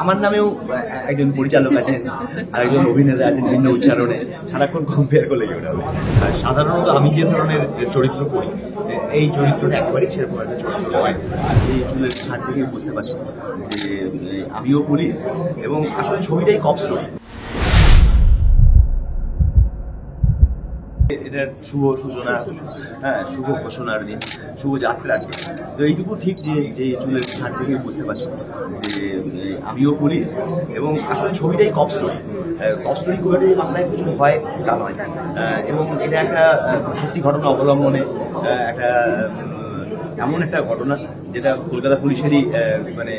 আমার নামেও একজন পরিচালক আছেন আর একজন অভিনেতা আছেন, ভিন্ন উচ্চারণে সারাক্ষণ কম্পেয়ার করলে কি হবে। সাধারণত আমি যে ধরনের চরিত্র করি এই চরিত্রটা একবারেই সেরকম একটা চরিত্র নয়। এই চুলের ছাড় থেকে বুঝতে পারছি যে আমিও পুলিশ এবং আসলে ছবিটাই কপ স্টোরি। এটার শুভ সূচনা, শুভ ঘোষণার দিন, শুভ যাত্রার দিন। তো এইটুকু ঠিক যে চুলের ছাড় থেকে বুঝতে পারছি যে আমিও পুলিশ এবং আসলে ছবিটাই কপ স্টোরি। কপ স্টোরি খুব একটা বাংলায় কিছু হয় তা নয়, এবং এটা একটা সত্যি ঘটনা অবলম্বনে একটা এমন একটা ঘটনা যেটা কলকাতা পুলিশেরই মানে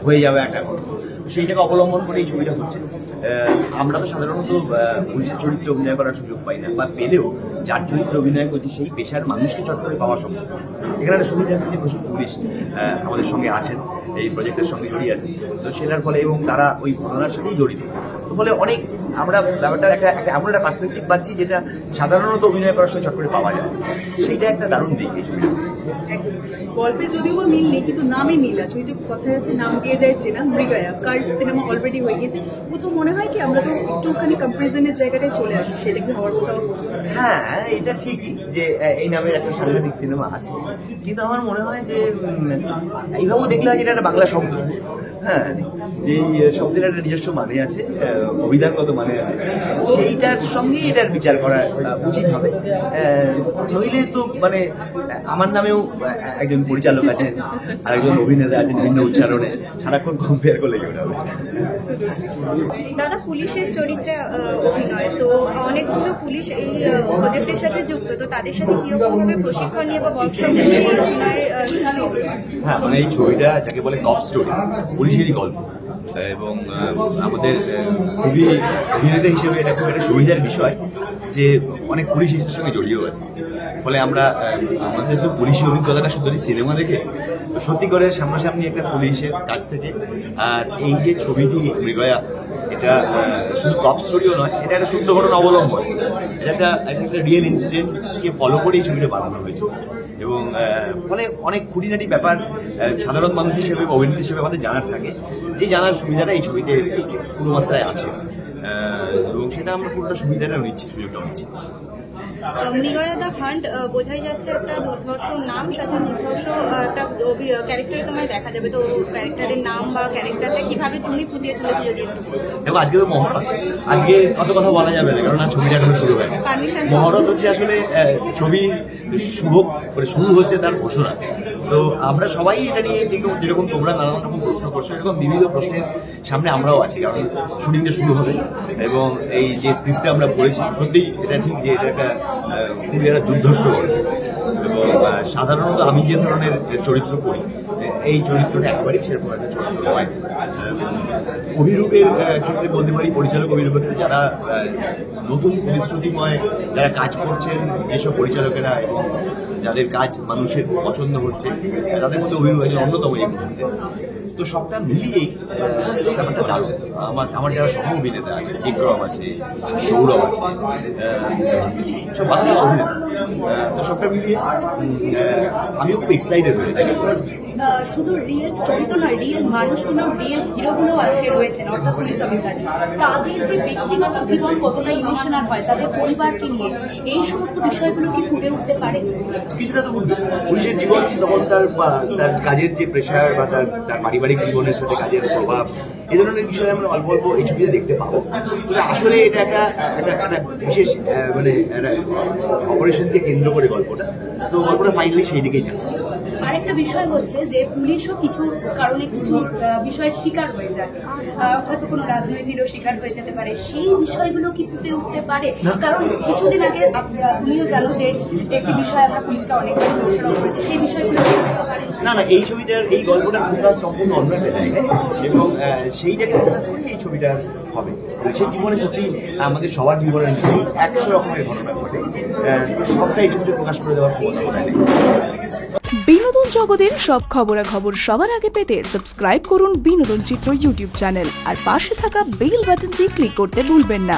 হয়ে যাবে একটা ঘটনা, সেইটাকে অবলম্বন করে এই ছবিটা হচ্ছে। আমরা তো সাধারণত পুলিশের চরিত্রে অভিনয় করার সুযোগ পাই না, বা পেলেও যার চরিত্রে অভিনয় করছি সেই পেশার মানুষকে চট করে পাওয়া সম্ভব। এখানে একটা সুবিধা আছে যে প্রচুর পুলিশ আমাদের সঙ্গে আছেন, এই প্রজেক্টের সঙ্গে জড়িয়ে আছেন, তো সেটার ফলে এবং তারা ওই ঘটনার সাথেই জড়িত, তো ফলে অনেক আমরা ব্যাপারটা একটা এমন একটা পার্সপেক্টিভ পাচ্ছি যেটা সাধারণত অভিনয় করার সময় চট করে পাওয়া যায়। সেইটা একটা দারুণ দিক এই ছবিটা। গল্পে যদিও বা মিল নেই, কিন্তু নামে মিল আছে। ওই যে কথায় আছে নাম দিয়ে যায় চেনা, মৃগয়া কাল্ট সিনেমা অলরেডি হয়ে গেছে। কোথাও মনে হয় কি আমরা তো একটুখানি কম্পারিজনের জায়গাটায় চলে আসি, সেটা কি হওয়ার কোথাও? হ্যাঁ, এটা ঠিকই যে এই নামের একটা সাংঘাতিক সিনেমা আছে, কিন্তু আমার মনে হয় যে এইভাবেও দেখলে হয় যেটা একটা বাংলা শব্দ। হ্যাঁ, যে শব্দের একটা নিজস্ব মানে আছে, অভিধানগত মানে আছে, সেইটার সঙ্গে এটার বিচার করা উচিত হবে। নইলে তো মানে আমার নামেও একজন পরিচালক আছেন আর একজন অভিনেতা আছেন, ভিন্ন উচ্চারণে সারাক্ষণ কম্পেয়ার করলে কি হবে। দাদা পুলিশের চরিত্রে অভিনয়, তো অনেকগুলো পুলিশ এই প্রজেক্টের সাথে যুক্ত, তো তাদের সাথে কিরকম ভাবে প্রশিক্ষণ নিয়ে বা ওয়ার্কশপ নিয়ে এই অভিনয়? হ্যাঁ, মানে এই ছবিটা যাকে বলে কপ স্টোরি, পুলিশেরই গল্প, এবং আমাদের খুবই অভিনেতা হিসেবে এটা খুব একটা সুবিধার বিষয় যে অনেক পুলিশ এর সঙ্গে জড়িয়েও আছে। ফলে আমরা আমাদের তো পুলিশি অভিজ্ঞতাটা শুধু সিনেমা দেখে, তো সত্যি করে সামনাসামনি একটা পুলিশের কাছ থেকে। আর এই যে ছবিটি মৃগয়া, এটা শুধু কপ স্টোরিও নয়, এটা একটা সত্য ঘটনা অবলম্বন। এটা একটা রিয়েল ইনসিডেন্টকে ফলো করে এই ছবিটা বানানো হয়েছে, এবং ফলে অনেক খুঁটিনাটি ব্যাপার সাধারণ মানুষ হিসেবে, অভিনেতা হিসেবে আমাদের জানার থাকে, যে জানার সুবিধাটা এই ছবিতে পুরো মাত্রায় আছে, এবং সেটা আমরা পুরোটা সুবিধাটাও নিচ্ছি, সুযোগটাও নিচ্ছি। মৃগয়া দ্য হান্ট বোঝাই যাচ্ছে একটা দুর্ধর্ষ নাম, সাথে দুর্ধর্ষ একটা ক্যারেক্টারে তোমায় দেখা যাবে, তো ক্যারেক্টারের নাম বা ক্যারেক্টারটা কিভাবে তুমি ফুটিয়ে তুলেছো যদি একটু? দেখো, আজকে তো মহরত, আজকে কত কথা বলা যাবে না, কারণ ছবিটা এখনো শুরু হয়। মহরত হচ্ছে আসলে ছবি শুরু হচ্ছে তার ঘোষণা। তো আমরা সবাই এটা নিয়ে যেরকম তোমরা নানান রকম প্রশ্ন করছো, এরকম বিবিধ প্রশ্নের সামনে আমরাও আছি, কারণ শুটিংটা শুরু হবে এবং এই যে স্ক্রিপ্টটা আমরা পড়েছি, সত্যি এটা ঠিক যে এটা একটা খুবই একটা দুর্ধর্ষ গল্প, এবং সাধারণত আমি যে ধরনের চরিত্র করি এই চরিত্রটা একবারই সেরকম একটা চরিত্র নয়। অভিরূপের ক্ষেত্রে বলতে পারি, পরিচালক অভিরূপের ক্ষেত্রে যারা নতুন পরিশ্রুতিময় যারা কাজ করছেন, যেসব পরিচালকেরা এবং যাদের কাজ মানুষের পছন্দ হচ্ছে, তাদের মধ্যে অভিরূপ অন্যতম এই মুহূর্তে। তো সবটা মিলিয়েই ব্যাপারটা দারুণ। আমার যারা সহ অভিনেতা আছে, বিক্রম আছে, সৌরভ আছে, সব বাংলা অভিনেতা, তো সবটা মিলিয়ে আমিও খুব এক্সাইটেড হয়েছি। শুধু রিয়েল স্টোরি তো নয়, রিয়েল মানুষগুলো, রিয়েল হিরোগুলো আজকে রয়েছেন, অর্থাৎ পুলিশ অফিসার। তাদের যে ব্যক্তিগত জীবন কতটা ইমোশনাল হয়, তাদের পরিবারকে নিয়ে, এই সমস্ত বিষয়গুলো কি ফুটে উঠতে পারে? কিছুটা তো উঠবে। পুলিশের জীবন তখন তার কাজের যে প্রেশার বা তার পারিবারিক জীবনের সাথে কাজের প্রভাব, এই ধরনের বিষয়ে আমরা অল্প অল্প এই ছবিতে দেখতে পাবো। তবে আসলে এটা একটা বিশেষ মানে একটা অপারেশনকে কেন্দ্র করে গল্পটা, তো গল্পটা ফাইনালি সেই দিকেই যাবে। আরেকটা বিষয় হচ্ছে যে পুলিশও কিছু কারণে কিছু বিষয়ের শিকার হয়ে যায়, হয়তো কোনো রাজনীতিরও শিকার হয়ে যেতে পারে, সেই বিষয়গুলো কি ফুটে উঠতে পারে? কারণ কিছুদিন আগে তুমিও জানো যে একটি বিষয় আমরা পুলিশকে অনেকটা দোষারোপ করেছি, সেই বিষয়গুলো না, এই ছবিটার এই গল্পটার ফোকাস সম্পূর্ণ অন্য একটা জায়গায়, এবং সেইটাকে ফোকাস করে এই ছবিটা হবে। সেই জীবনে সত্যি আমাদের সবার জীবনে 100 রকমের ঘটনা ঘটে, সবটা এই ছবিতে প্রকাশ করে দেওয়ার ক্ষমতা নেই। বিনোদন জগতের সব খবরাখবর সবার আগে পেতে সাবস্ক্রাইব করুন বিনোদন চিত্র ইউটিউব চ্যানেল, আর পাশে থাকা বেল বাটনটি ক্লিক করতে ভুলবেন না।